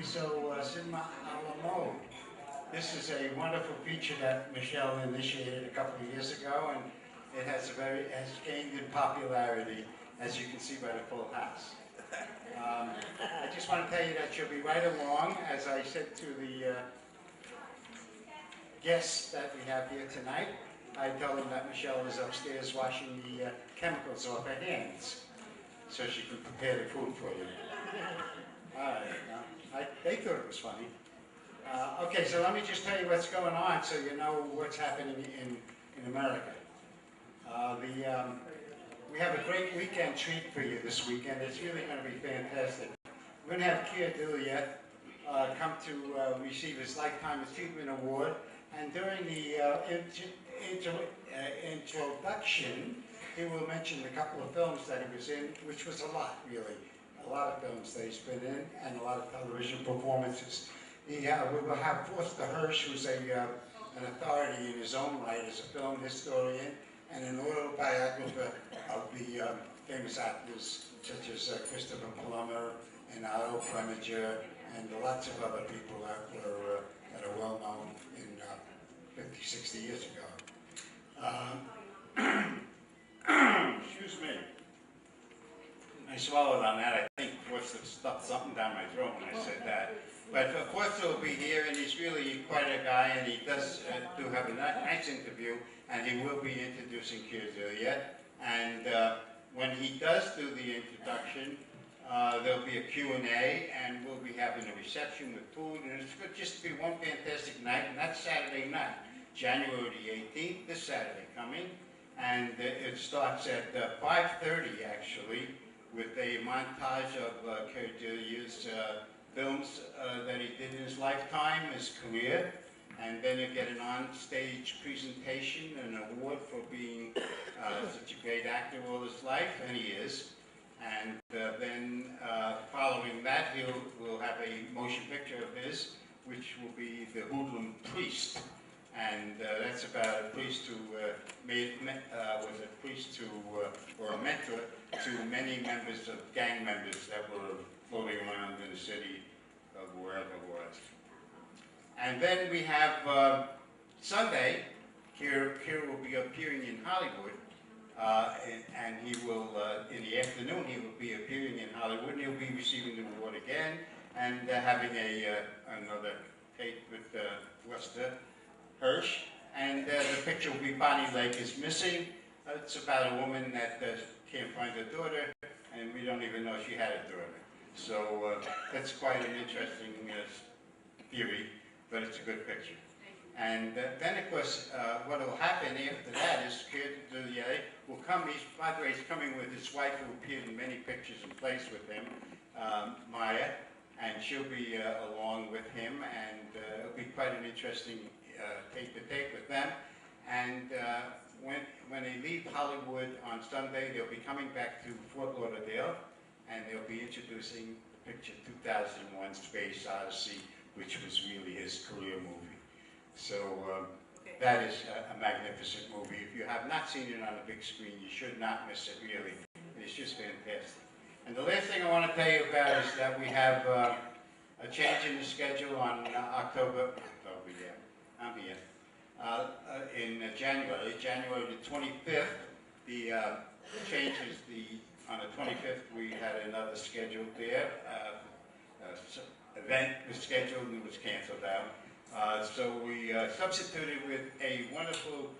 Paradiso Cinema Alamo. This is a wonderful feature that Michelle initiated a couple of years ago, and it has gained in popularity, as you can see by the full house. I just want to tell you that you'll be right along. As I said to the guests that we have here tonight, I told them that Michelle is upstairs washing the chemicals off her hands so she can prepare the food for you. They thought it was funny. Okay, so let me just tell you what's going on so you know what's happening in America. We have a great weekend treat for you this weekend. It's really going to be fantastic. We're going to have Keir Dullea come to receive his Lifetime Achievement Award, and during the introduction, he will mention a couple of films that he was in, which was a lot, really. A lot of films that he's been in, and a lot of television performances. We will have Foster Hirsch, who's an authority in his own right as a film historian and an autobiographer of the famous actors such as Christopher Plummer and Otto Preminger and lots of other people that are well known in 50, 60 years ago. Excuse me. I swallowed on that. I think Foster stuffed something down my throat when I said that. But Foster will be here, and he's really quite a guy, and he does do have a nice interview, and he will be introducing Keir Dullea. And when he does do the introduction, there'll be a Q&A, and we'll be having a reception with food, and it's going to just be one fantastic night, and that's Saturday night, January the 18th, this Saturday coming, and it starts at 5:30 actually, with a montage of Keir Dullea's films that he did in his lifetime, his career, and then you get an on-stage presentation, an award for being such a great actor all his life, and he is. And then following that, we'll have a motion picture of his, which will be The Hoodlum Priest. And that's about a priest who was a priest or a mentor to many members of gang members that were floating around in the city of wherever it was. And then we have Sunday. Keir will be appearing in Hollywood, and he will, in the afternoon, he will be appearing in Hollywood, and he'll be receiving the award again, and having another date with Foster Hirsch. And the picture will be Bonnie Lake is Missing. It's about a woman that can't find her daughter, and we don't even know she had a daughter. So that's quite an interesting theory, but it's a good picture. And then, of course, what will happen after that is Keir Dullea will come. By the way, he's coming with his wife, who appeared in many pictures and plays with him, Maya, and she'll be along with him, and it'll be quite an interesting take with them. And when they leave Hollywood on Sunday, they'll be coming back to Fort Lauderdale, and they'll be introducing the picture 2001 Space Odyssey, which was really his career movie. So that is a magnificent movie. If you have not seen it on the big screen, you should not miss it, really. It's just fantastic. And the last thing I want to tell you about is that we have a change in the schedule on October, I'm here. In January the 25th, the change is on the 25th we had another scheduled there. Event was scheduled and it was canceled out. So we substituted with a wonderful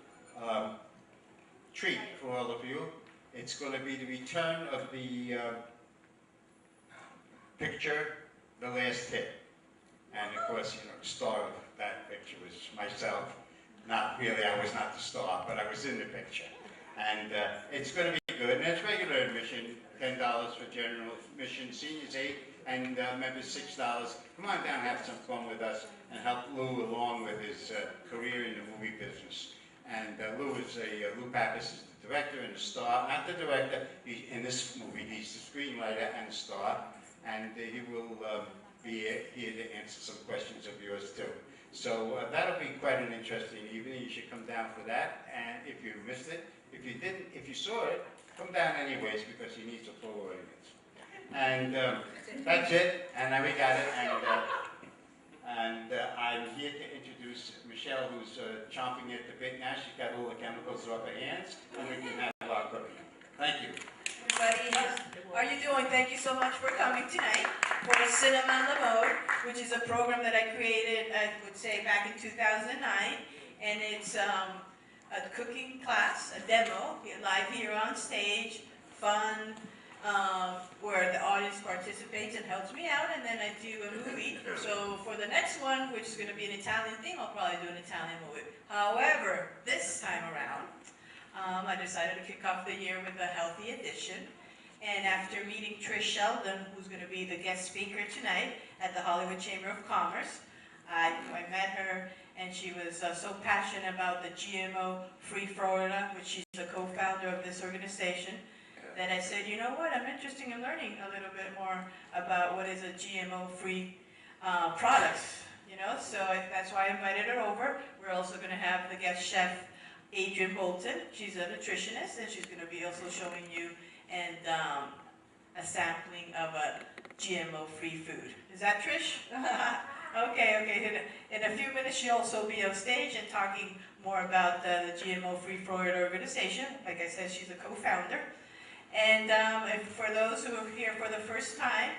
treat for all of you. It's going to be the return of the picture, The Last Hit. And of course, the star of that picture was myself. Not really, I was not the star, but I was in the picture. And it's going to be good. And it's regular admission, $10 for general admission, seniors $8, and members $6. Come on down and have some fun with us and help Lou along with his career in the movie business. And Lou Pappas is the director and the star, not the director. In this movie, he's the screenwriter and the star. And he will be here to answer some questions of yours too. So that'll be quite an interesting evening. You should come down for that. And if you missed it, if you didn't, if you saw it, come down anyways because he needs a full audience. And that's it, and then we got it, and I'm here to introduce Michelle, who's chomping at the bit now. She's got all the chemicals off her hands, and we can have our cooking. Thank you. Everybody, how are you doing? Thank you so much for coming tonight for Cinema on the Mode, which is a program that I created, I would say, back in 2009, and it's a cooking class, a demo, live here on stage, fun, where the audience participates and helps me out, and then I do a movie. So for the next one, which is going to be an Italian theme, I'll probably do an Italian movie. However, this time around, I decided to kick off the year with a healthy edition. And after meeting Trish Sheldon, who's going to be the guest speaker tonight at the Hollywood Chamber of Commerce, I met her, and she was so passionate about the GMO-free Florida, which she's the co-founder of this organization, that I said, you know what, I'm interested in learning a little bit more about what is a GMO-free products, you know, so that's why I invited her over. We're also going to have the guest chef, Adrienne Bolton. She's a nutritionist, and she's going to be also showing you and a sampling of a GMO-free food. Is that Trish? Okay. In a few minutes, she'll also be on stage and talking more about the GMO-free Florida organization. Like I said, she's a co-founder. And for those who are here for the first time,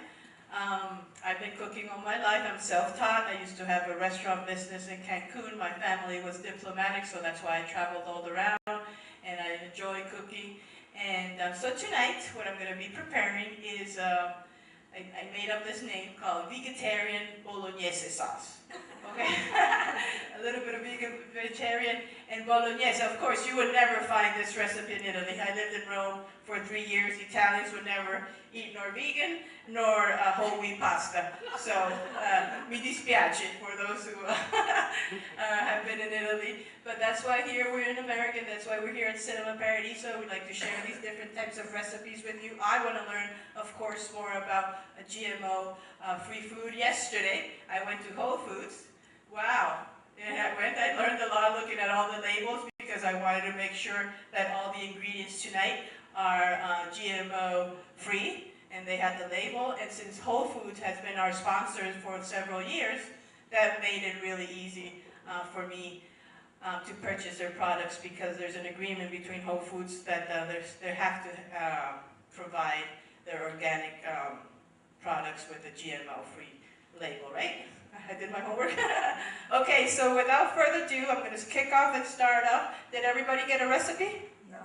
I've been cooking all my life. I'm self-taught. I used to have a restaurant business in Cancun. My family was diplomatic, so that's why I traveled all around, and I enjoy cooking. And so tonight, what I'm going to be preparing is, I made up this name called vegetarian bolognese sauce. Okay, a little bit of vegetarian and bolognese. Of course, you would never find this recipe in Italy. I lived in Rome for 3 years. Italians would never eat nor vegan nor whole wheat pasta. So, mi dispiace for those who have been in Italy. But that's why here we're in America. That's why we're here at Cinema Paradiso. We like to share these different types of recipes with you. I want to learn, of course, more about a GMO-free food. Yesterday, I went to Whole Foods. Wow. And I learned a lot looking at all the labels because I wanted to make sure that all the ingredients tonight are GMO-free, and they had the label. And since Whole Foods has been our sponsor for several years, that made it really easy for me to purchase their products, because there's an agreement between Whole Foods that they have to provide their organic products with the GMO-free label, right? I did my homework. Okay, so without further ado, I'm going to kick off and start off. Did everybody get a recipe? No.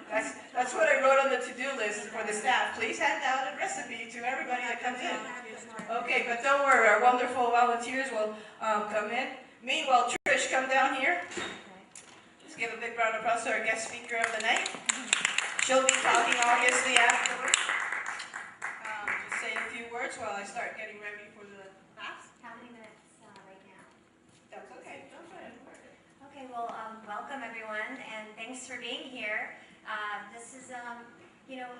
That's what I wrote on the to-do list for the staff. Please hand out a recipe to everybody that comes in. Okay, but don't worry, our wonderful volunteers will come in. Meanwhile, Trish, come down here. Let's give a big round of applause to our guest speaker of the night. She'll be talking obviously afterwards. Just say a few words while I start getting ready for the class. How many minutes right now? That's okay. Don't worry. Okay, well, welcome everyone, and thanks for being here. This is, you know,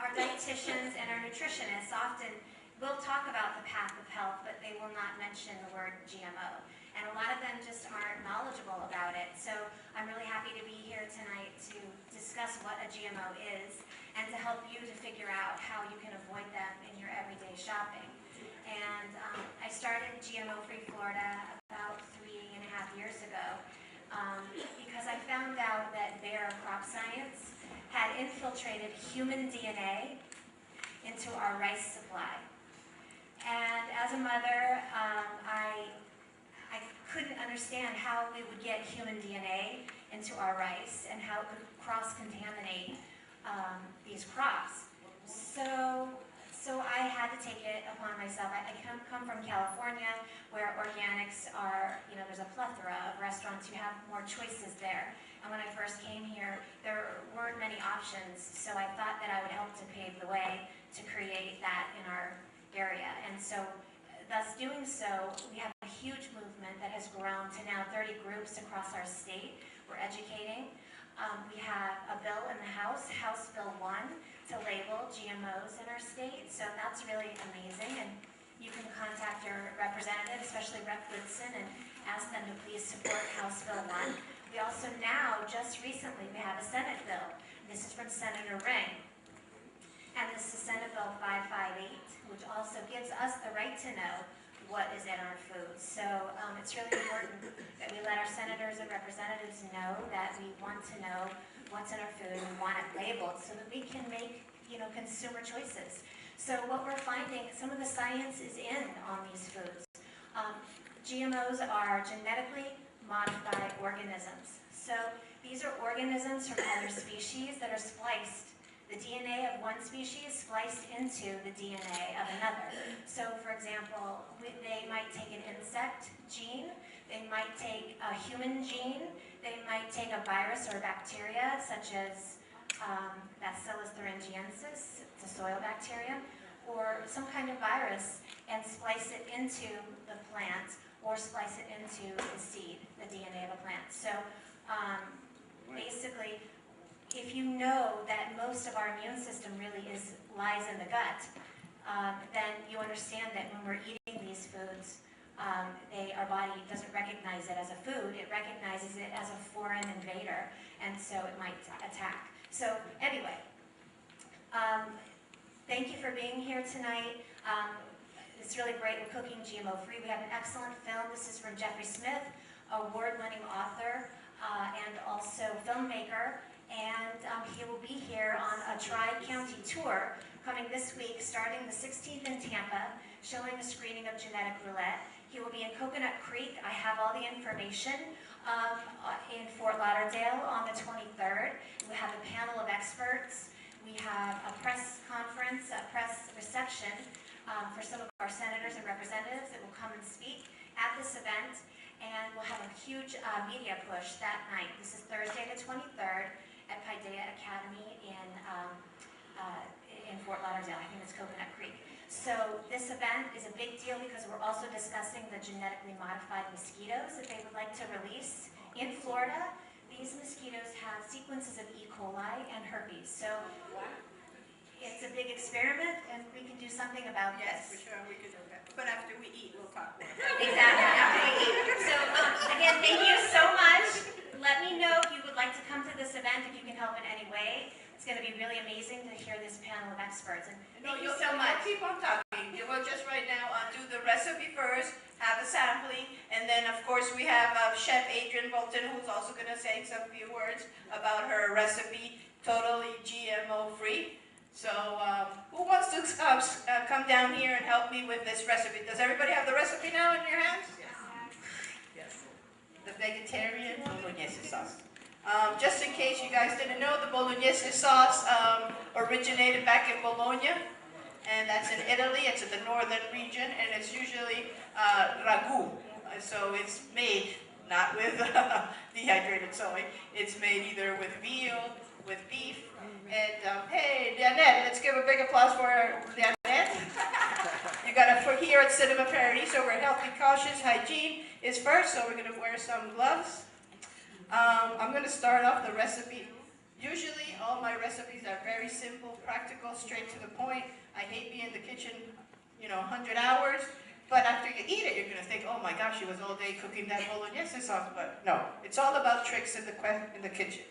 our dietitians and our nutritionists often will talk about the path of health, but they will not mention the word GMO. And a lot of them just aren't knowledgeable about it. So I'm really happy to be here tonight to discuss what a GMO is and to help you to figure out how you can avoid them in your everyday shopping. And I started GMO-free Florida about 3.5 years ago because I found out that Bayer crop science had infiltrated human DNA into our rice supply. And as a mother, I couldn't understand how we would get human DNA into our rice and how it could cross-contaminate these crops. So I had to take it upon myself. I come from California, where organics are, you know, there's a plethora of restaurants. You have more choices there. And when I first came here, there weren't many options. So I thought that I would help to pave the way to create that in our area. And so, thus doing so, we have a huge movement that has grown to now 30 groups across our state. We're educating. We have a bill in the House, House Bill 1, to label GMOs in our state. So that's really amazing. And you can contact your representative, especially Rep. Goodson, and ask them to please support House Bill 1. We also now, just recently, we have a Senate bill. This is from Senator Ring. and this is Senate Bill 558, which also gives us the right to know what is in our food. So it's really important that we let our senators and representatives know that we want to know what's in our food and we want it labeled so that we can make, consumer choices. So what we're finding, some of the science is in on these foods. GMOs are genetically modified organisms. So these are organisms from other species that are spliced. The DNA of one species spliced into the DNA of another. So for example, they might take an insect gene, they might take a human gene, they might take a virus or a bacteria such as Bacillus thuringiensis, it's a soil bacteria, or some kind of virus and splice it into the plant or splice it into the seed, the DNA of a plant. So basically, if you know that most of our immune system really lies in the gut, then you understand that when we're eating these foods, our body doesn't recognize it as a food, it recognizes it as a foreign invader, and so it might attack. So anyway, thank you for being here tonight. It's really great. We're cooking GMO-free. We have an excellent film. This is from Jeffrey Smith, award-winning author and also filmmaker. And he will be here on a Tri-County tour coming this week, starting the 16th in Tampa, showing a screening of Genatic Roulette. He will be in Coconut Creek. I have all the information in Fort Lauderdale on the 23rd. We have a panel of experts. We have a press conference, a press reception for some of our senators and representatives that will come and speak at this event. And we'll have a huge media push that night. This is Thursday the 23rd at Paideia Academy in Fort Lauderdale. I think it's Coconut Creek. So this event is a big deal because we're also discussing the genetically modified mosquitoes that they would like to release in Florida. These mosquitoes have sequences of E. coli and herpes. So it's a big experiment and we can do something about Yes, this. for sure, we can do that. But after we eat, we'll talk more. Exactly. After we eat. So again, thank you so much. Let me know if you would like to come to this event, if you can help in any way. It's going to be really amazing to hear this panel of experts. And thank you so much. Keep on talking. You will just right now do the recipe first, have the sampling, and then of course we have Chef Adrienne Bolton, who's also going to say some few words about her recipe, totally GMO-free. So who wants to come down here and help me with this recipe? Does everybody have the recipe now in your hands? Yes. The vegetarian bolognese sauce. Just in case you guys didn't know, the bolognese sauce originated back in Bologna, and that's in Italy. It's in the northern region, and it's usually ragu. So it's made not with dehydrated soy. It's made either with veal, with beef, and hey, Leonette, let's give a big applause for Leonette. You got for here at Cinema Paradiso, we're healthy, cautious, hygiene is first, so we're going to wear some gloves. I'm going to start off the recipe. Usually, all my recipes are very simple, practical, straight to the point. I hate being in the kitchen, 100 hours. But after you eat it, you're going to think, oh my gosh, she was all day cooking that bolognese sauce. But no, it's all about tricks in the kitchen.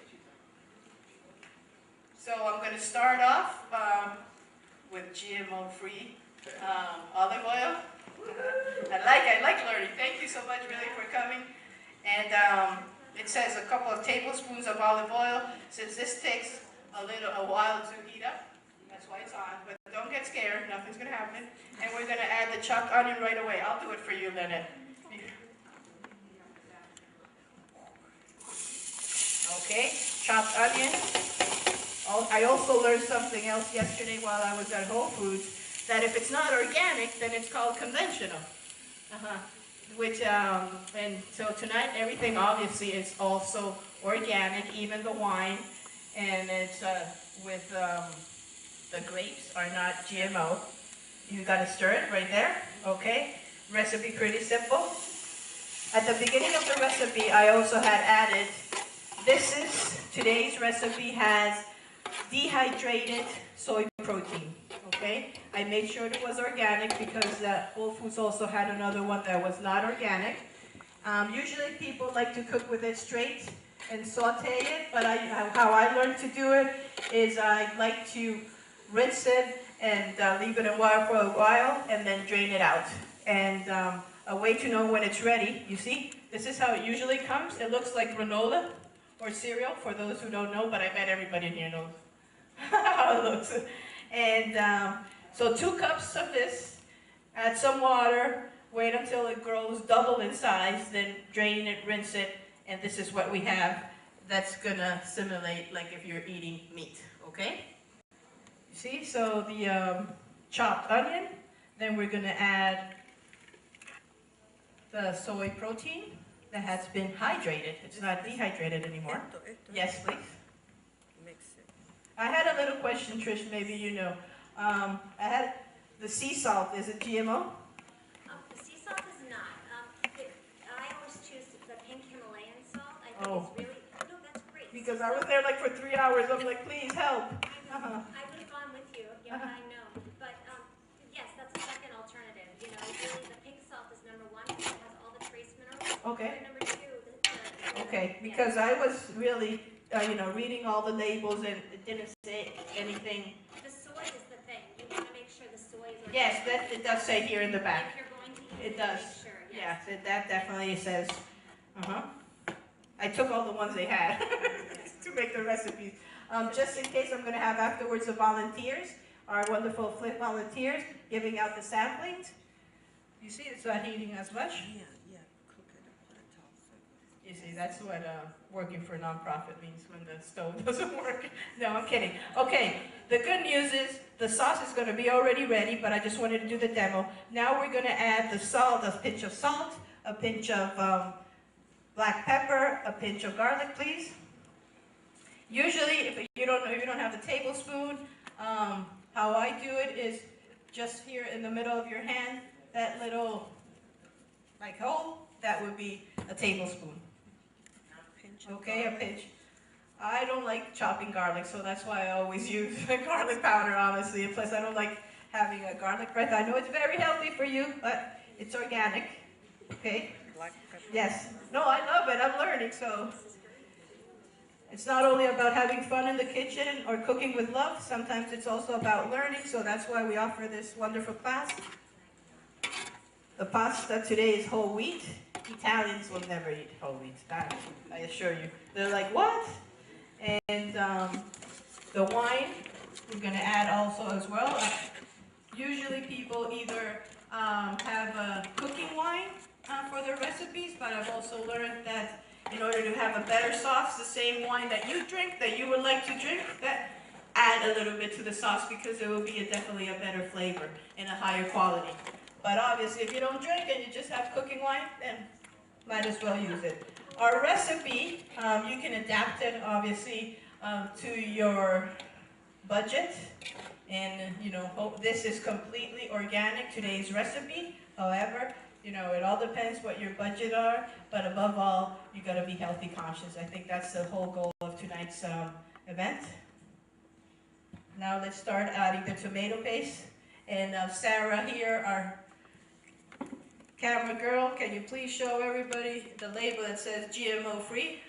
So I'm going to start off with GMO-free olive oil. I like learning. Thank you so much, really, for coming. And it says a couple of tablespoons of olive oil. Since this takes a while to heat up, that's why it's on. But don't get scared. Nothing's going to happen. And we're going to add the chopped onion right away. I'll do it for you, Lynette. Okay, chopped onion. I also learned something else yesterday while I was at Whole Foods, that if it's not organic, then it's called conventional. And so tonight, everything obviously is also organic, even the wine, and it's with the grapes are not GMO. You gotta stir it right there, okay? Recipe pretty simple. At the beginning of the recipe, I also had added, today's recipe has dehydrated soy protein, okay? I made sure it was organic because Whole Foods also had another one that was not organic. Usually people like to cook with it straight and saute it, but how I learned to do it is I like to rinse it, and leave it in water for a while, and then drain it out. And a way to know when it's ready, you see, this is how it usually comes. It looks like granola or cereal, for those who don't know, but I bet everybody in here knows how it looks. And so 2 cups of this, add some water, wait until it grows double in size, then drain it, rinse it, and this is what we have that's gonna simulate like if you're eating meat, okay? You see, so the chopped onion, then we're gonna add the soy protein that has been hydrated. It's not dehydrated anymore. Yes, please. I had a little question, Trish, maybe you know. I had the sea salt, is it GMO? The sea salt is not. I always choose the pink Himalayan salt. I think it's really, no, that's great. Because I was there like for 3 hours. I'm like, please help. I would have gone with you. Yeah, I know. But yes, that's a second alternative. You know, really the pink salt is number 1 because it has all the trace minerals. Okay. And number 2, Okay, because I was really, reading all the labels and it didn't say anything. the soy is the thing. You want to make sure the soy is organic. Yes, that it does say here in the back. If you're going to use It does. make sure. Yes, that definitely says. I took all the ones they had to make the recipes. Just in case, I'm going to have afterwards the volunteers, our wonderful Flip volunteers, giving out the samplings. You see, it's not heating as much. Yeah, cook it and put it all. You see, that's what working for a nonprofit means when the stove doesn't work. No, I'm kidding. Okay, the good news is the sauce is going to be already ready, but I just wanted to do the demo. Now we're going to add the salt, a pinch of salt, a pinch of black pepper, a pinch of garlic, please. Usually, if you don't have the tablespoon, how I do it is just here in the middle of your hand, that little like hole, that would be a tablespoon. Okay, a pinch. I don't like chopping garlic, so that's why I always use garlic powder, honestly. And plus, I don't like having a garlic breath. I know it's very healthy for you, but it's organic. Okay? Black pepper. Yes. No, I love it. I'm learning, so. It's not only about having fun in the kitchen or cooking with love. Sometimes it's also about learning, so that's why we offer this wonderful class. The pasta today is whole wheat. Italians will never eat whole wheat, I assure you. They're like, what? And the wine, we're going to add also as well. Usually people either have a cooking wine for their recipes, but I've also learned that in order to have a better sauce, the same wine that you drink, that you would like to drink, that add a little bit to the sauce because it will be definitely a better flavor and a higher quality. But obviously, if you don't drink and you just have cooking wine, then might as well use it. Our recipe, you can adapt it, obviously, to your budget. And, this is completely organic, today's recipe. However, it all depends what your budget are. But above all, you got to be healthy conscious. I think that's the whole goal of tonight's event. Now let's start adding the tomato paste. And Sarah here, our camera girl, can you please show everybody the label that says GMO-free?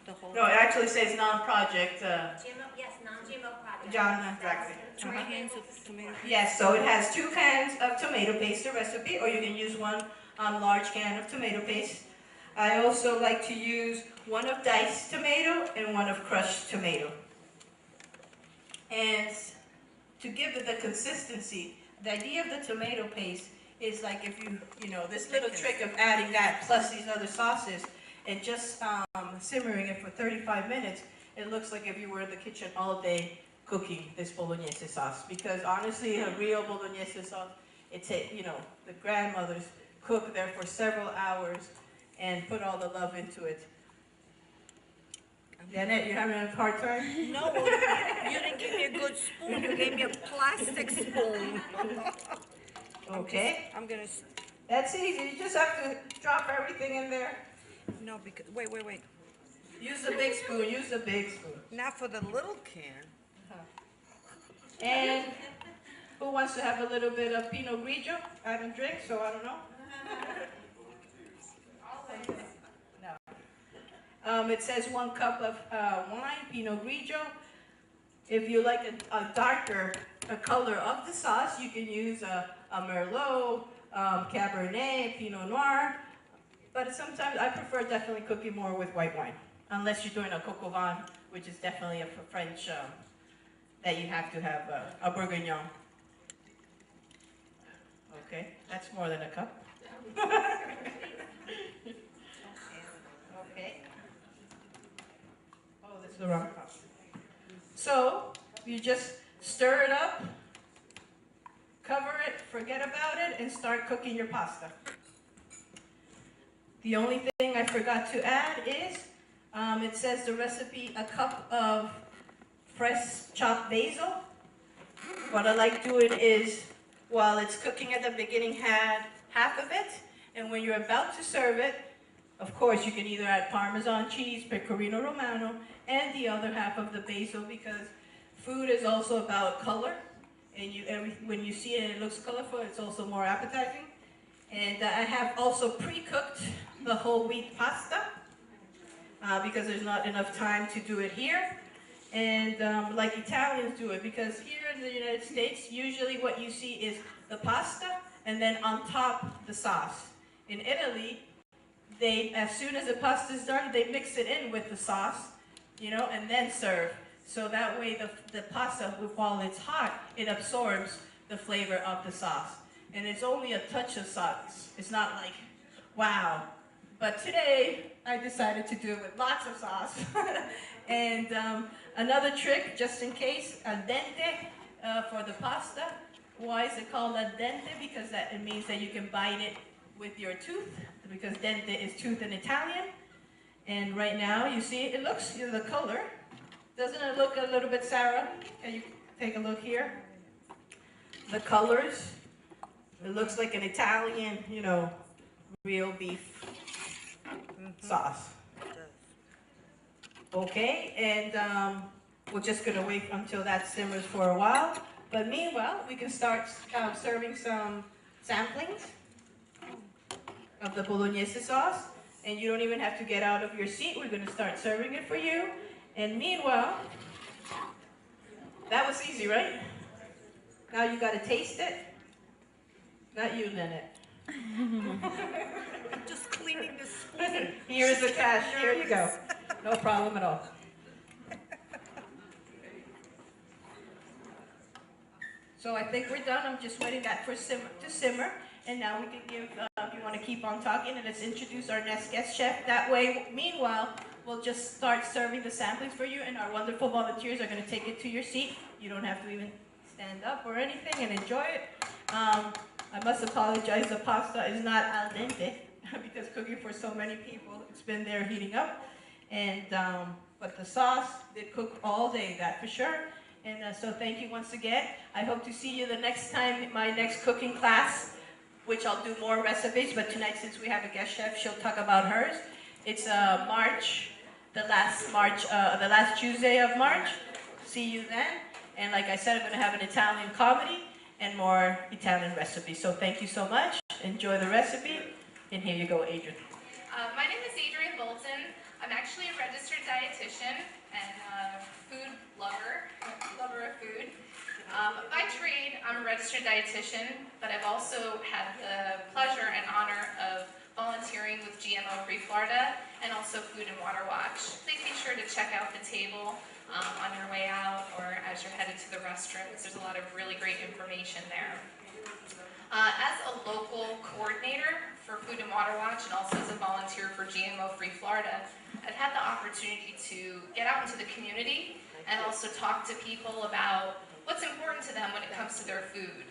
The whole No, it actually says non-project. Yes, non-GMO product. John Draxler. 2 cans of tomato paste. Yes, so it has 2 cans of tomato paste, the recipe, or you can use 1 large can of tomato paste. I also like to use 1 of diced tomato and 1 of crushed tomato. And to give it the consistency, the idea of the tomato paste is like if this little trick of adding that plus these other sauces and just simmering it for 35 minutes, it looks like if you were in the kitchen all day cooking this bolognese sauce. Because honestly, a real bolognese sauce, the grandmothers cook there for several hours and put all the love into it. Janet, you're having a hard time? No, you didn't give me a good spoon. You gave me a plastic spoon. Okay. I'm gonna. That's easy. You just have to drop everything in there. No, because wait. Use the big spoon. Use the big spoon. Not for the little can. And who wants to have a little bit of Pinot Grigio? I haven't drank, so I don't know. No. It says 1 cup of wine, Pinot Grigio, If you like a darker color of the sauce, you can use a Merlot, Cabernet, Pinot Noir. But sometimes I prefer definitely cooking more with white wine, unless you're doing a coq au vin, which is definitely a French that you have to have a bourguignon. Okay, that's more than a cup. Okay. Oh, this is the wrong cup. So you just stir it up, cover it, forget about it, and start cooking your pasta. The only thing I forgot to add is, it says the recipe, a cup of fresh chopped basil. What I like doing is, while it's cooking at the beginning, add half of it, and when you're about to serve it, of course, you can either add Parmesan cheese, Pecorino Romano, and the other half of the basil, because food is also about color, and when you see it and it looks colorful, it's also more appetizing. And I have also pre-cooked the whole wheat pasta, because there's not enough time to do it here. And like Italians do it, because here in the United States, usually what you see is the pasta, and then on top, the sauce. In Italy, as soon as the pasta is done, they mix it in with the sauce, and then serve. So that way the pasta, while it's hot, it absorbs the flavor of the sauce. And it's only a touch of sauce. It's not like, wow. But today, I decided to do it with lots of sauce. And another trick, just in case, al dente for the pasta. Why is it called al dente? Because it means that you can bite it with your tooth, because dente is tooth in Italian. And right now, you see, it looks, the color. Doesn't it look a little bit, Sarah? Can you take a look here? The colors. It looks like an Italian, real beef sauce. Okay, and we're just gonna wait until that simmers for a while. But meanwhile, we can start serving some samplings of the bolognese sauce. And you don't even have to get out of your seat. We're gonna start serving it for you. And meanwhile, that was easy, right? Now you gotta taste it. Not you, Lynette. Just cleaning the spoon. Here's the cash. Here you go. No problem at all. So I think we're done. I'm just waiting that to simmer. And now we can give, if you want to keep on talking, and let's introduce our next guest chef. That way, meanwhile, we'll just start serving the samplings for you, and our wonderful volunteers are going to take it to your seat. You don't have to even stand up or anything, and enjoy it. I must apologize, the pasta is not al dente, because cooking for so many people, it's been there heating up. And but the sauce did cook all day, that for sure. And so thank you once again. I hope to see you the next time, my next cooking class, which I'll do more recipes, but tonight, since we have a guest chef, she'll talk about hers. It's the last Tuesday of March. See you then. And like I said, I'm gonna have an Italian comedy and more Italian recipes. So thank you so much. Enjoy the recipe. And here you go, Adrian. My name is Adrian Bolton. I'm actually a registered dietitian and a food lover of food. By trade, I'm a registered dietitian, but I've also had the pleasure and honor of volunteering with GMO-free Florida and also Food and Water Watch. Please be sure to check out the table on your way out or as you're headed to the restrooms. There's a lot of really great information there. As a local coordinator for Food and Water Watch and also as a volunteer for GMO-free Florida, I've had the opportunity to get out into the community and also talk to people about what's important to them when it comes to their food.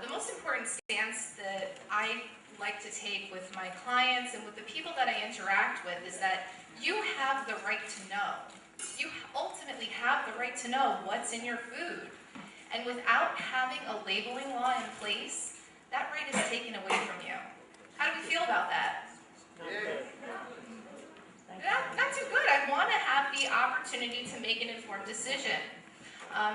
The most important stance that I like to take with my clients and with the people that I interact with is that you have the right to know. You ultimately have the right to know what's in your food. And without having a labeling law in place, that right is taken away from you. How do we feel about that? Not too good. I want to have the opportunity to make an informed decision.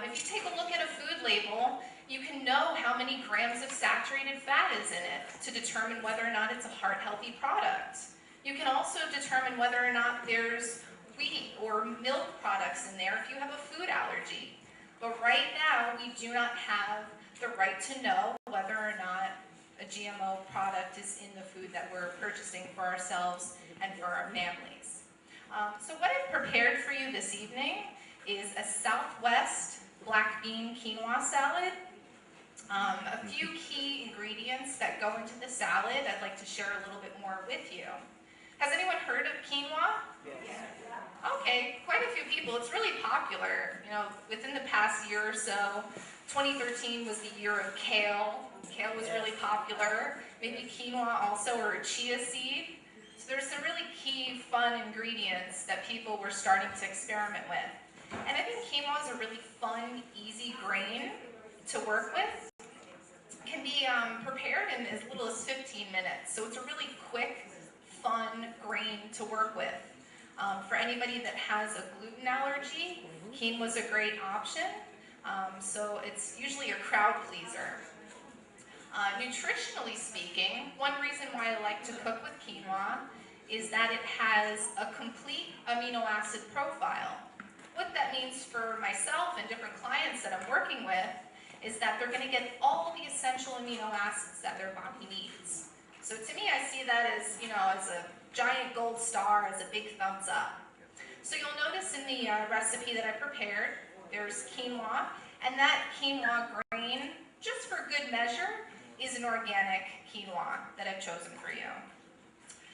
If you take a look at a food label, you can know how many grams of saturated fat is in it to determine whether or not it's a heart-healthy product. You can also determine whether or not there's wheat or milk products in there if you have a food allergy. But right now, we do not have the right to know whether or not a GMO product is in the food that we're purchasing for ourselves and for our families. So what I've prepared for you this evening is a Southwest black bean quinoa salad. A few key ingredients that go into the salad I'd like to share a little bit more with you. Has anyone heard of quinoa? Yes. Okay, quite a few people. It's really popular. You know, within the past year or so, 2013 was the year of kale. Kale was really popular. Maybe quinoa also, or a chia seed. So there's some really key, fun ingredients that people were starting to experiment with. And I think quinoa is a really fun, easy grain to work with. It can be prepared in as little as 15 minutes. So it's a really quick, fun grain to work with. For anybody that has a gluten allergy, quinoa is a great option. So it's usually a crowd pleaser. Nutritionally speaking, one reason why I like to cook with quinoa is that it has a complete amino acid profile. What that means for myself and different clients that I'm working with is that they're going to get all the essential amino acids that their body needs. So to me, I see that as, you know, as a giant gold star, as a big thumbs up. So you'll notice in the recipe that I prepared, there's quinoa, and that quinoa grain, just for good measure, is an organic quinoa that I've chosen for you.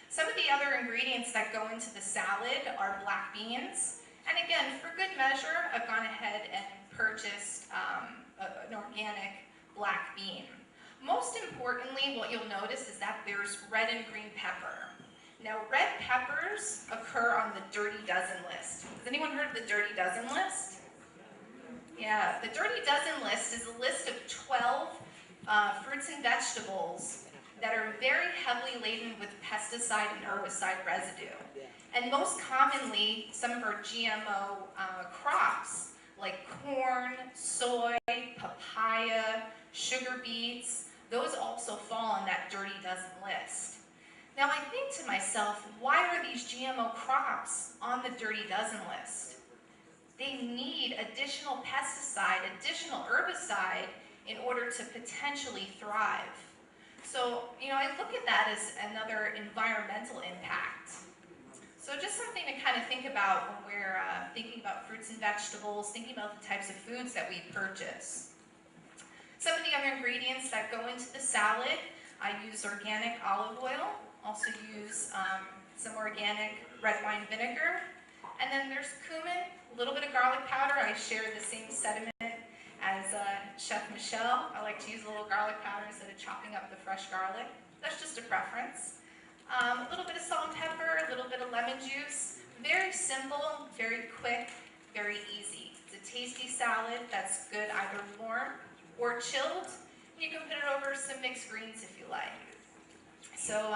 Some of the other ingredients that go into the salad are black beans, and again, for good measure, I've gone ahead and purchased an organic black bean. Most importantly, what you'll notice is that there's red and green pepper. Now, red peppers occur on the Dirty Dozen list. Has anyone heard of the Dirty Dozen list? Yeah, the Dirty Dozen list is a list of 12 fruits and vegetables that are very heavily laden with pesticide and herbicide residue. And most commonly, some of our GMO crops, like corn, soy, papaya, sugar beets, those also fall on that Dirty Dozen list. Now I think to myself, why are these GMO crops on the Dirty Dozen list? They need additional pesticide, additional herbicide in order to potentially thrive. So, you know, I look at that as another environmental impact. So just something to kind of think about when we're thinking about fruits and vegetables, thinking about the types of foods that we purchase. Some of the other ingredients that go into the salad, I use organic olive oil, also use some organic red wine vinegar, and then there's cumin, a little bit of garlic powder. I share the same sentiment as Chef Michelle. I like to use a little garlic powder instead of chopping up the fresh garlic. That's just a preference. A little bit of salt and pepper, a little bit of lemon juice. Very simple, very quick, very easy. It's a tasty salad that's good either warm or chilled. You can put it over some mixed greens if you like. So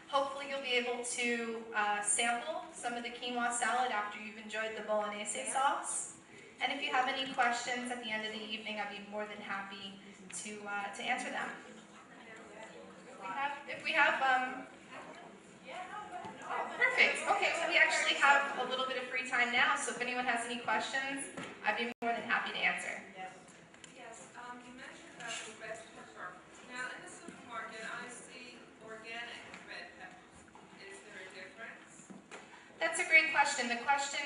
hopefully you'll be able to sample some of the quinoa salad after you've enjoyed the bolognese sauce. And if you have any questions at the end of the evening, I'd be more than happy to answer them. Perfect. Okay, well we actually have a little bit of free time now, so if anyone has any questions, I'd be more than happy to answer. Yes, you mentioned about the red pepper. Now in the supermarket, I see organic red peppers. Is there a difference? That's a great question. The question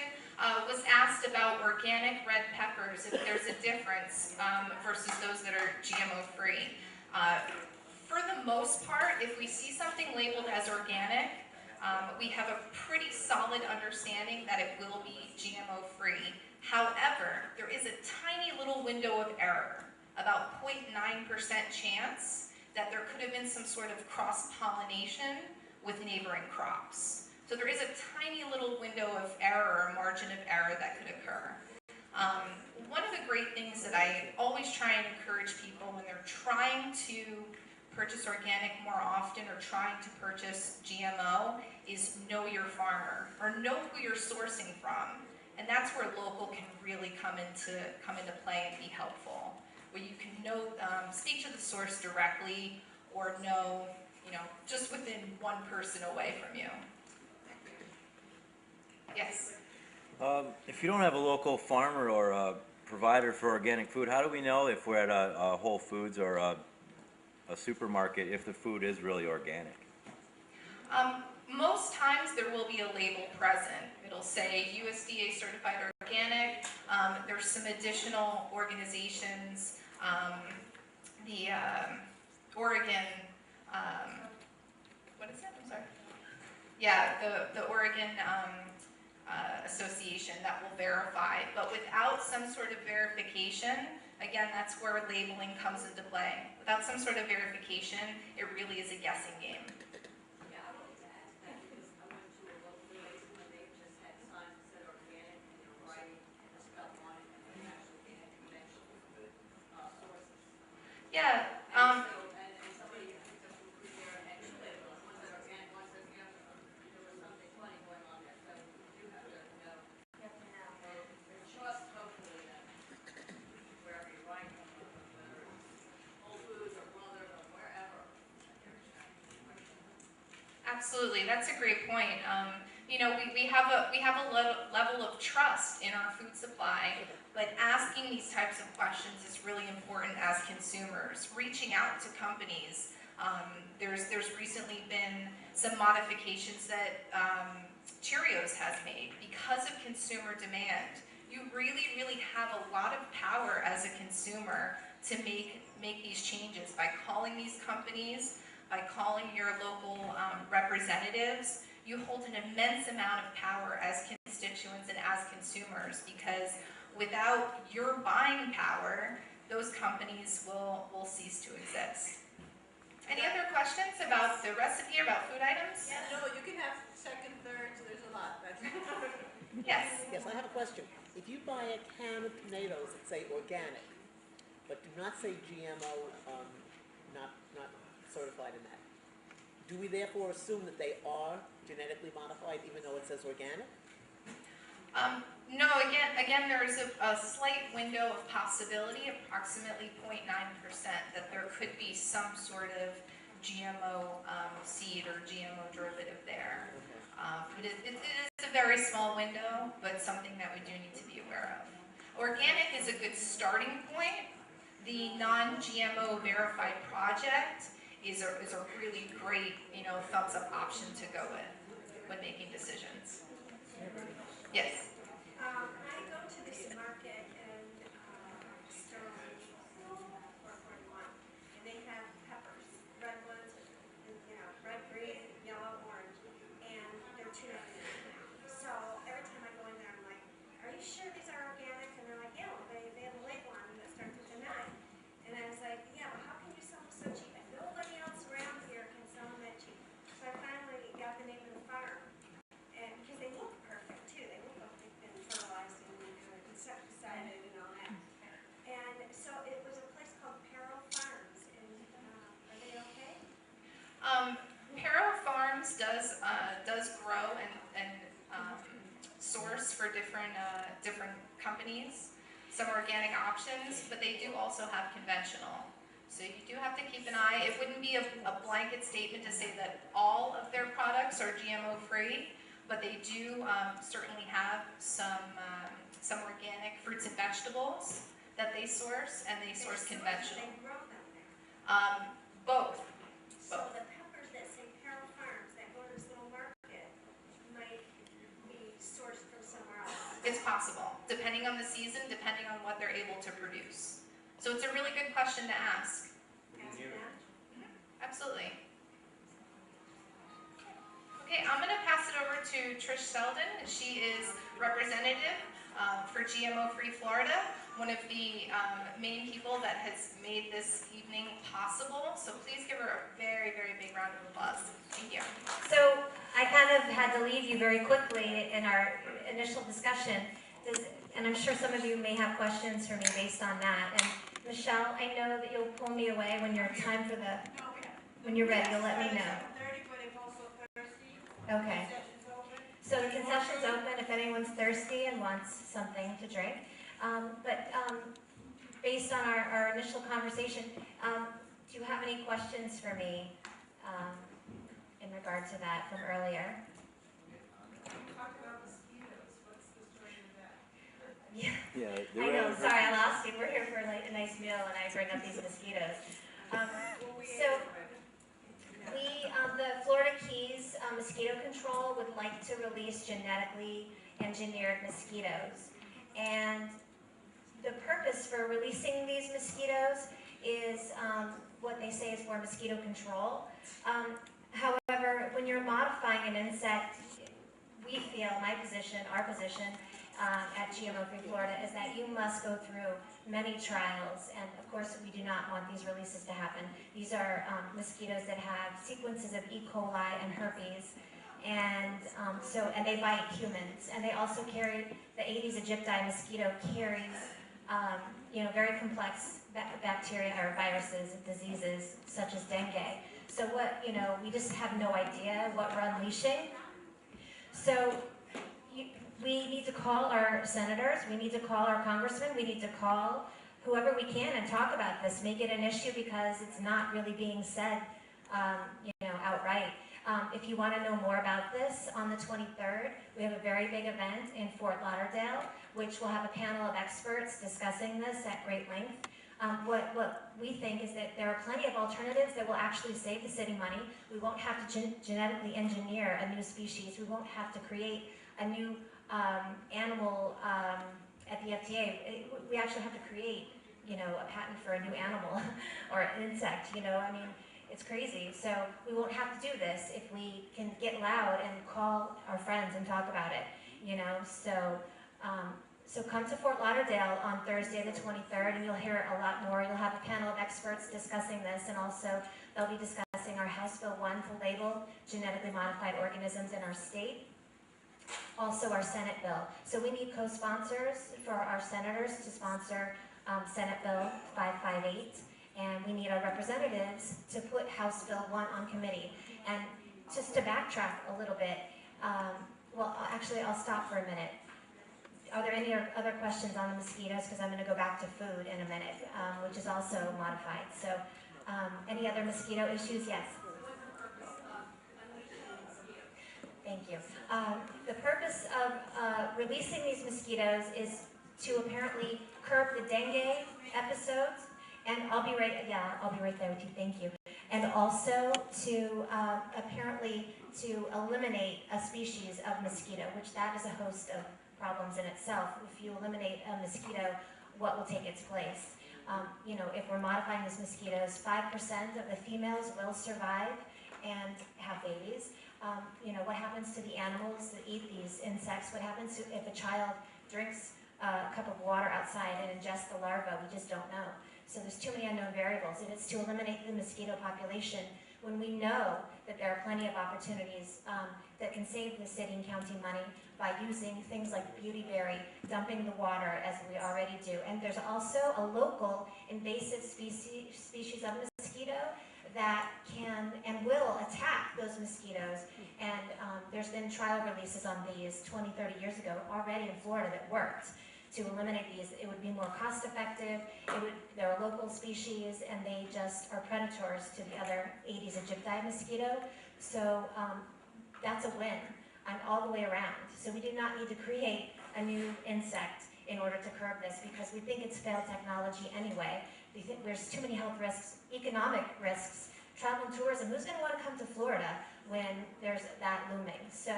was asked about organic red peppers, if there's a difference versus those that are GMO-free. For the most part, if we see something labeled as organic, we have a pretty solid understanding that it will be GMO-free. However, there is a tiny little window of error, about 0.9% chance that there could have been some sort of cross-pollination with neighboring crops. So there is a tiny little window of error or margin of error that could occur. One of the great things that I always try and encourage people when they're trying to purchase organic more often or trying to purchase GMO is know your farmer or know who you're sourcing from. And that's where local can really come into play and be helpful. Where you can speak to the source directly or know, just within one person away from you. Yes? If you don't have a local farmer or a provider for organic food, how do we know if we're at a Whole Foods or a supermarket if the food is really organic? Most times there will be a label present. It'll say USDA certified organic. There's some additional organizations, the Oregon, what is it? I'm sorry. Yeah, the Oregon Association that will verify. But without some sort of verification, again, that's where labeling comes into play. Without some sort of verification, it really is a guessing game. Yeah, I wanted to add to that because I went to a local place and they just had signs that said organic and they were writing and the stuff on it and they actually had conventional sources. Yeah. And somebody picked up some food there and explained, well, one said organic, one said there was something funny going on there. So you have to know. You have to know. And trust hopefully that wherever you're buying from, whether it's Whole Foods or Brothers or wherever, that they're checking. Absolutely, that's a great point. You know, we have a level of trust in our food supply, but asking these types of questions is really important as consumers. Reaching out to companies. There's recently been some modifications that Cheerios has made because of consumer demand. You really have a lot of power as a consumer to make these changes by calling these companies, by calling your local representatives. You hold an immense amount of power as constituents and as consumers, because without your buying power, those companies will cease to exist. Any other questions about the recipe or about food items? Yeah, no, you can have second, thirds, there's a lot. Yes. Yes, I have a question. If you buy a can of tomatoes that say organic, but do not say GMO, not certified in that, do we therefore assume that they are genetically modified even though it says organic? No, again, there is a slight window of possibility, approximately 0.9%, that there could be some sort of GMO seed or GMO derivative there. But it is a very small window, but something that we do need to be aware of. Organic is a good starting point. The non-GMO verified project is a really great, thumbs up option to go with when making decisions. Yes. I go to this market in Sterling, 441, and they have peppers, red ones, and, red, green, yellow, orange, and they're $2.99 now. So every time I go in there, I'm like, are you sure these are organic? And they're like, yeah, well, they have a label on them that starts with a 9. And I was like, yeah, but how can you sell them so cheap? And nobody else around here can sell them that cheap. So I finally got the name of the farm. And because they look perfect too, they look like they've been fertilized and insecticided and all that. And so it was a place called Peril Farms, and are they okay? Para Farms does grow and source for different companies, some organic options, but they do also have conventional. So you do have to keep an eye. It wouldn't be a blanket statement to say that all of their products are GMO-free, but they do certainly have some organic fruits and vegetables that they source, and they source conventional. They grow them there. Both. So the peppers that say Peril Farms that go to this little market might be sourced from somewhere else. It's possible, depending on the season, depending on what they're able to produce. So it's a really good question to ask. Ask them. Absolutely. Okay, I'm going to pass it over to Trish Selden. She is representative for GMO-free Florida, one of the main people that has made this evening possible. So please give her a very, very big round of applause. Thank you. So I kind of had to leave you very quickly in our initial discussion, and I'm sure some of you may have questions for me based on that. And Michelle, I know that you'll pull me away when you're when you're ready. You'll let me know. Okay. So the concession's open if anyone's thirsty and wants something to drink. But based on our initial conversation, do you have any questions for me in regard to that from earlier? Yeah. Yeah, they I were know, having- sorry, I lost you. We're here for like a nice meal and I bring up these mosquitoes. So the Florida Keys Mosquito Control would like to release genetically engineered mosquitoes. And the purpose for releasing these mosquitoes is what they say is for mosquito control. However, when you're modifying an insect, we feel, my position, our position at GMO-free Florida is that you must go through many trials, and of course we do not want these releases to happen. These are mosquitoes that have sequences of E. coli and herpes, and and they bite humans, and they also carry, the Aedes aegypti mosquito carries very complex bacteria or viruses and diseases such as dengue. So we just have no idea what we're unleashing. So we need to call our senators, we need to call our congressmen, we need to call whoever we can and talk about this, make it an issue because it's not really being said, outright. If you want to know more about this, on the 23rd, we have a very big event in Fort Lauderdale, which will have a panel of experts discussing this at great length. What we think is that there are plenty of alternatives that will actually save the city money. We won't have to genetically engineer a new species. We won't have to create a new animal at the FDA. We actually have to create, a patent for a new animal or an insect. It's crazy. So we won't have to do this if we can get loud and call our friends and talk about it. So come to Fort Lauderdale on Thursday the 23rd and you'll hear a lot more. You'll have a panel of experts discussing this, and also they'll be discussing our House Bill 1 to label genetically modified organisms in our state. Also our Senate bill. So we need co-sponsors for our senators to sponsor Senate Bill 558, and we need our representatives to put House Bill 1 on committee. And just to backtrack a little bit, actually I'll stop for a minute. Are there any other questions on the mosquitoes? Because I'm going to go back to food in a minute, which is also modified. So any other mosquito issues? Yes? Thank you. The purpose of releasing these mosquitoes is to apparently curb the dengue episodes, and I'll be right there with you, thank you. And also to apparently to eliminate a species of mosquito, which that is a host of problems in itself. If you eliminate a mosquito, what will take its place? If we're modifying these mosquitoes, 5% of the females will survive and have babies. What happens to the animals that eat these insects? What happens if a child drinks a cup of water outside and ingests the larva? We just don't know. So there's too many unknown variables, and it's to eliminate the mosquito population when we know that there are plenty of opportunities that can save the city and county money by using things like beautyberry, dumping the water as we already do. And there's also a local invasive species of mosquito that can and will attack those mosquitoes. And there's been trial releases on these 20, 30 years ago already in Florida that worked to eliminate these. It would be more cost effective. They're a local species and they just are predators to the other Aedes aegypti mosquito. So that's a win all the way around. So we do not need to create a new insect in order to curb this because we think it's failed technology anyway. We think there's too many health risks, economic risks, travel and tourism. Who's going to want to come to Florida when there's that looming? So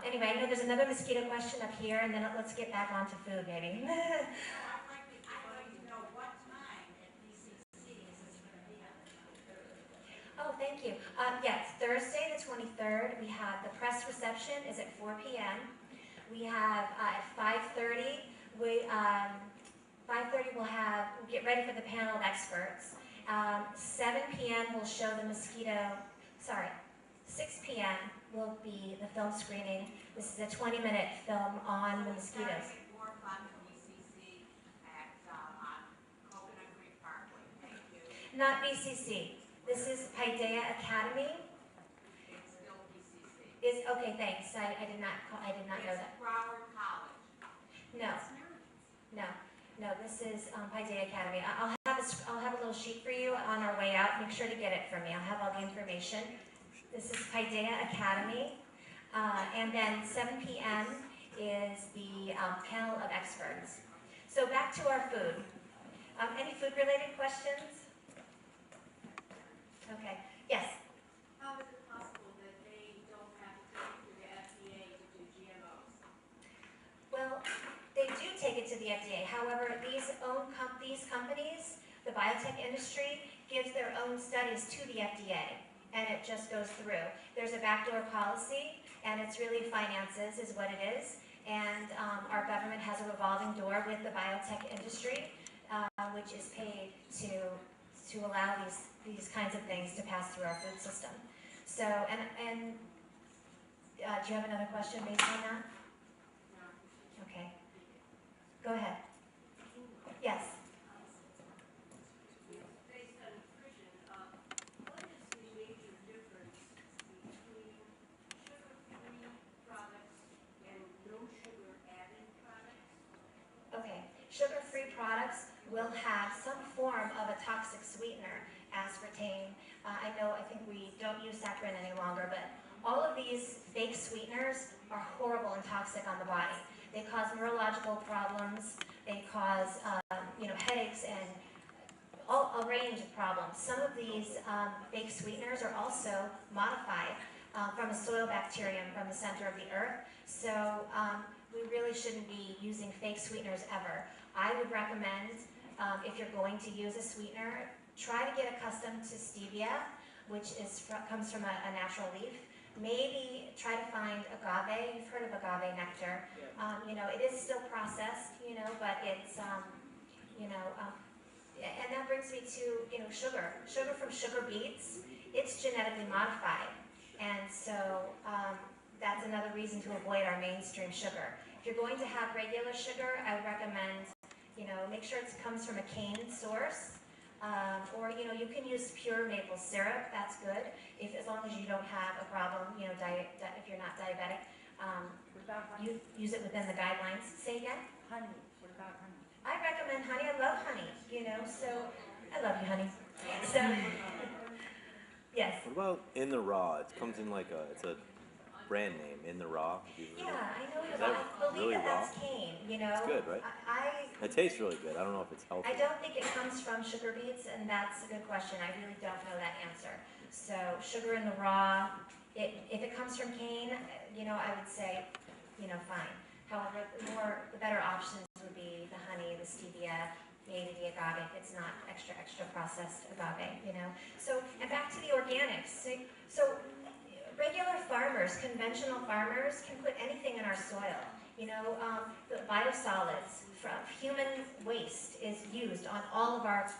anyway, I know there's another mosquito question up here, and then let's get back onto food maybe. Oh, thank you. Yes, Thursday the 23rd, we have the press reception is at 4 p.m. We have at 5:30, 5:30 we'll get ready for the panel of experts. 7 p.m. we'll show the 6 p.m. will be the film screening. This is a 20-minute film on the mosquitoes. Not BCC. This is Paideia Academy. It's still BCC. Okay, thanks. I did not know that. Broward College. No. This is Paideia Academy. I'll have a little sheet for you on our way out. Make sure to get it for me. I'll have all the information. This is Paideia Academy, and then 7 p.m. is the panel of experts. So back to our food. Any food-related questions? Okay, yes? How is it possible that they don't have to take it to the FDA to do GMOs? Well, they do take it to the FDA. However, these companies, the biotech industry, gives their own studies to the FDA, and it just goes through. There's a backdoor policy, and it's really finances is what it is. And our government has a revolving door with the biotech industry, which is paid to allow these kinds of things to pass through our food system. So, and do you have another question based on that? Okay. Go ahead. Yes. Based on nutrition, what is the major difference between sugar-free products and no sugar added products? Okay. Sugar-free products will have some form of a toxic sweetener, aspartame. I think we don't use saccharin any longer, but all of these fake sweeteners are horrible and toxic on the body. They cause neurological problems. They cause, headaches and a range of problems. Some of these fake sweeteners are also modified from a soil bacterium from the center of the earth. So we really shouldn't be using fake sweeteners ever. I would recommend, if you're going to use a sweetener, try to get accustomed to stevia, which comes from a natural leaf. Maybe try to find agave. You've heard of agave nectar. It is still processed, but it's, and that brings me to, sugar. Sugar from sugar beets, it's genetically modified. And so that's another reason to avoid our mainstream sugar. If you're going to have regular sugar, I would recommend, make sure it comes from a cane source. Or, you can use pure maple syrup, that's good, as long as you don't have a problem, if you're not diabetic. You use it within the guidelines. Say again? Honey, what about honey? I recommend honey. I love honey, so I love you, honey. So, yes. What about In the Raw? It comes in it's a brand name, In the Raw. Yeah, I know Is it. that I believe really that's raw? cane, It's good, right? It tastes really good. I don't know if it's healthy. I don't think it comes from sugar beets, and that's a good question. I really don't know that answer. So sugar in the raw, if it comes from cane, I would say, fine. However, the better options would be the honey, the stevia, maybe the agave if it's not extra processed agave, So, and back to the organics. So regular farmers, conventional farmers can put anything in our soil. The biosolids from human waste is used on all of our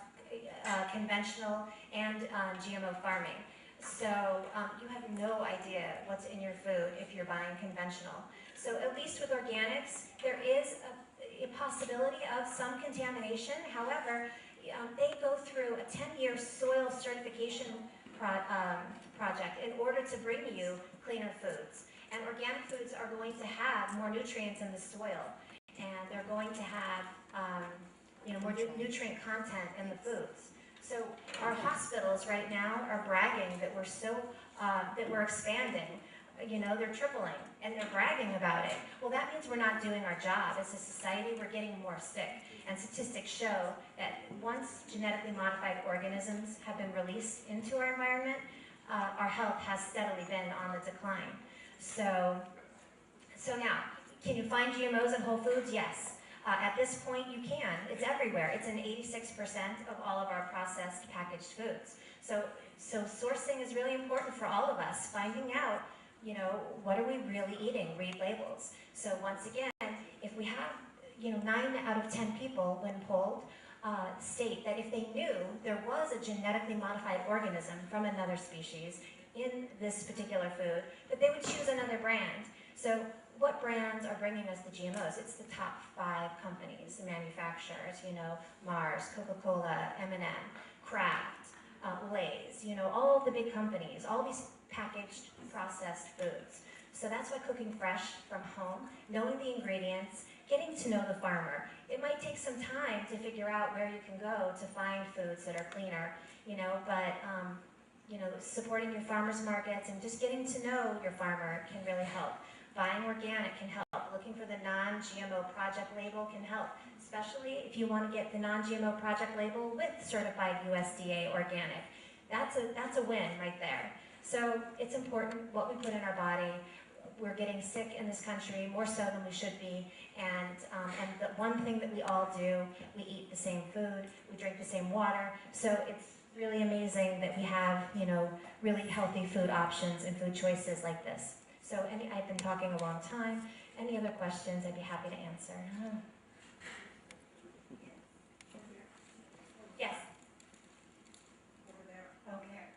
conventional and GMO farming. So you have no idea what's in your food if you're buying conventional. So at least with organics, there is a possibility of some contamination. However, they go through a 10-year soil certification project in order to bring you cleaner foods. And organic foods are going to have more nutrients in the soil, and they're going to have more nutrient content in the foods. So our hospitals right now are bragging that we're expanding. They're tripling, and they're bragging about it. Well, that means we're not doing our job. As a society, we're getting more sick. And statistics show that once genetically modified organisms have been released into our environment, our health has steadily been on the decline. So now, can you find GMOs in Whole Foods? Yes. At this point, you can. It's everywhere. It's in 86% of all of our processed packaged foods. So sourcing is really important for all of us, finding out, what are we really eating? Read labels. So once again, if we have, 9 out of 10 people, when polled, state that if they knew there was a genetically modified organism from another species in this particular food, that they would choose another brand. So what brands are bringing us the GMOs? It's the top 5 companies, the manufacturers, Mars, Coca-Cola, M&M, Kraft, Lay's, all the big companies, all these packaged, processed foods. So that's why cooking fresh from home, knowing the ingredients, getting to know the farmer. It might take some time to figure out where you can go to find foods that are cleaner, but supporting your farmers markets and just getting to know your farmer can really help. Buying organic can help. Looking for the non-GMO project label can help, especially if you want to get the non-GMO project label with certified USDA organic. That's a win right there. So it's important what we put in our body. We're getting sick in this country more so than we should be, and the one thing that we all do, we eat the same food, we drink the same water, so it's really amazing that we have, you know, really healthy food options and food choices like this. So I've been talking a long time. Any other questions, I'd be happy to answer. Yes? over there. Okay.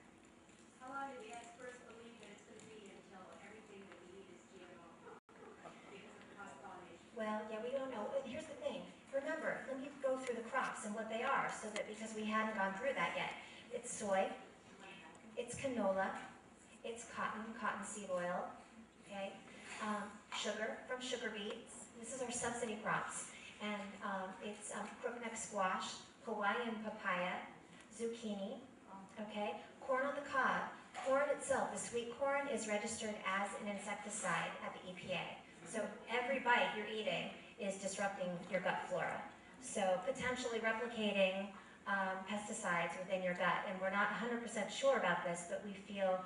How long do the experts believe that it's going to be until everything that we eat is GMO? Because of cross-pollination. Well, yeah, we don't know. Here's the thing. Remember, let me go through the crops and what they are, so that because we hadn't gone through that yet. It's soy, it's canola, it's cotton seed oil, okay? Sugar from sugar beets. This is our subsidy crops. And it's crookneck squash, Hawaiian papaya, zucchini, okay? Corn on the cob. Corn itself, the sweet corn, is registered as an insecticide at the EPA. So every bite you're eating is disrupting your gut flora. So potentially replicating pesticides within your gut. And we're not 100% sure about this, but we feel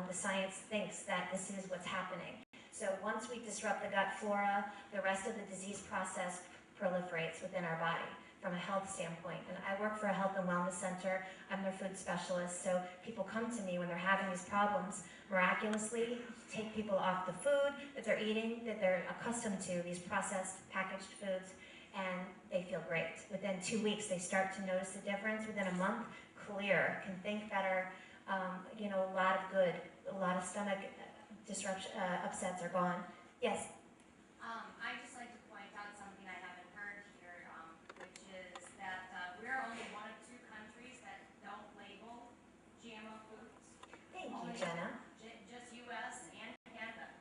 the science thinks that this is what's happening. So once we disrupt the gut flora, the rest of the disease process proliferates within our body from a health standpoint. And I work for a health and wellness center. I'm their food specialist. So people come to me when they're having these problems, miraculously take people off the food that they're eating, that they're accustomed to, these processed, packaged foods, and they feel great. Within 2 weeks, they start to notice the difference. Within a month, clear, can think better, you know, a lot of good, a lot of stomach disruption, upsets are gone. Yes? I'd just like to point out something I haven't heard here, which is that we're only one of 2 countries that don't label GMO foods. Thank you, Jenna. Just U.S. and Canada.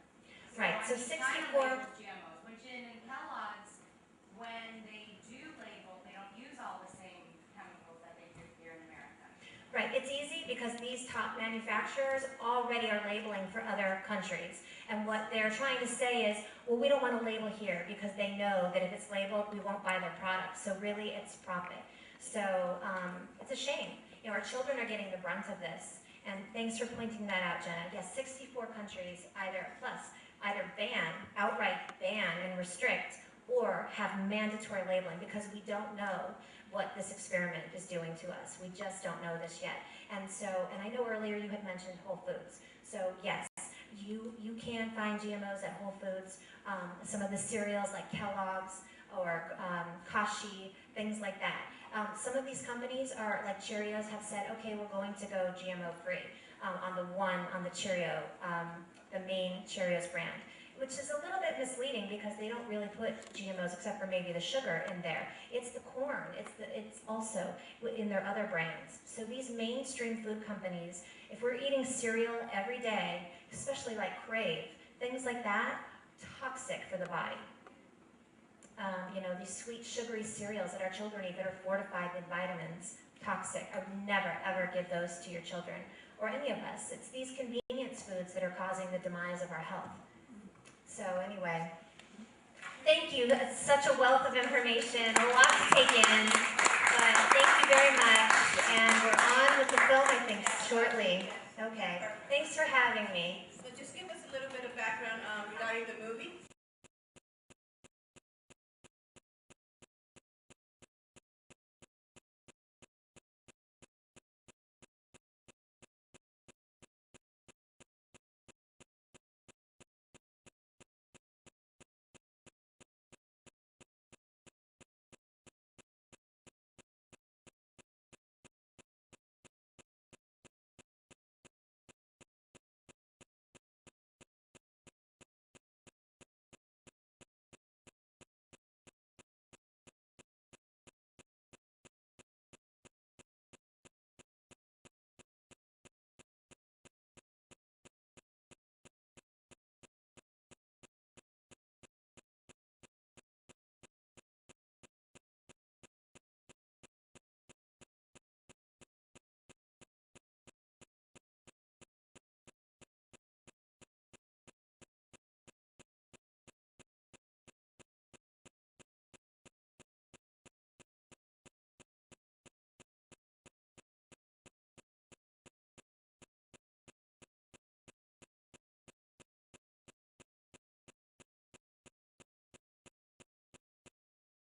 Right, so I mean, China 64 labels GMOs, which in Kellogg's, when they do label, they don't use all the same chemicals that they do here in America. Right, it's easy because these top manufacturers already are labeling for other countries. And what they're trying to say is, well, we don't want to label here because they know that if it's labeled, we won't buy their products. So really, it's profit. So it's a shame. You know, our children are getting the brunt of this. And thanks for pointing that out, Jenna. Yes, 64 countries either ban, outright ban and restrict, or have mandatory labeling because we don't know what this experiment is doing to us. We just don't know this yet. And so, and I know earlier you had mentioned Whole Foods. So yes, you can find GMOs at Whole Foods. Some of the cereals like Kellogg's or Kashi, things like that. Some of these companies are, like Cheerios, have said, okay, we're going to go GMO-free on the Cheerio, the main Cheerios brand, which is a little bit misleading because they don't really put GMOs except for maybe the sugar in there. It's the corn. It's also in their other brands. So these mainstream food companies, if we're eating cereal every day, especially like Crave, things like that, toxic for the body. You know, these sweet sugary cereals that our children eat that are fortified with vitamins, toxic. I would never ever give those to your children or any of us. It's these convenience foods that are causing the demise of our health. So anyway, thank you. That's such a wealth of information, a lot to take in. But thank you very much. And we're on with the film, I think, shortly. Okay. Thanks for having me. So just give us a little bit of background regarding the movie.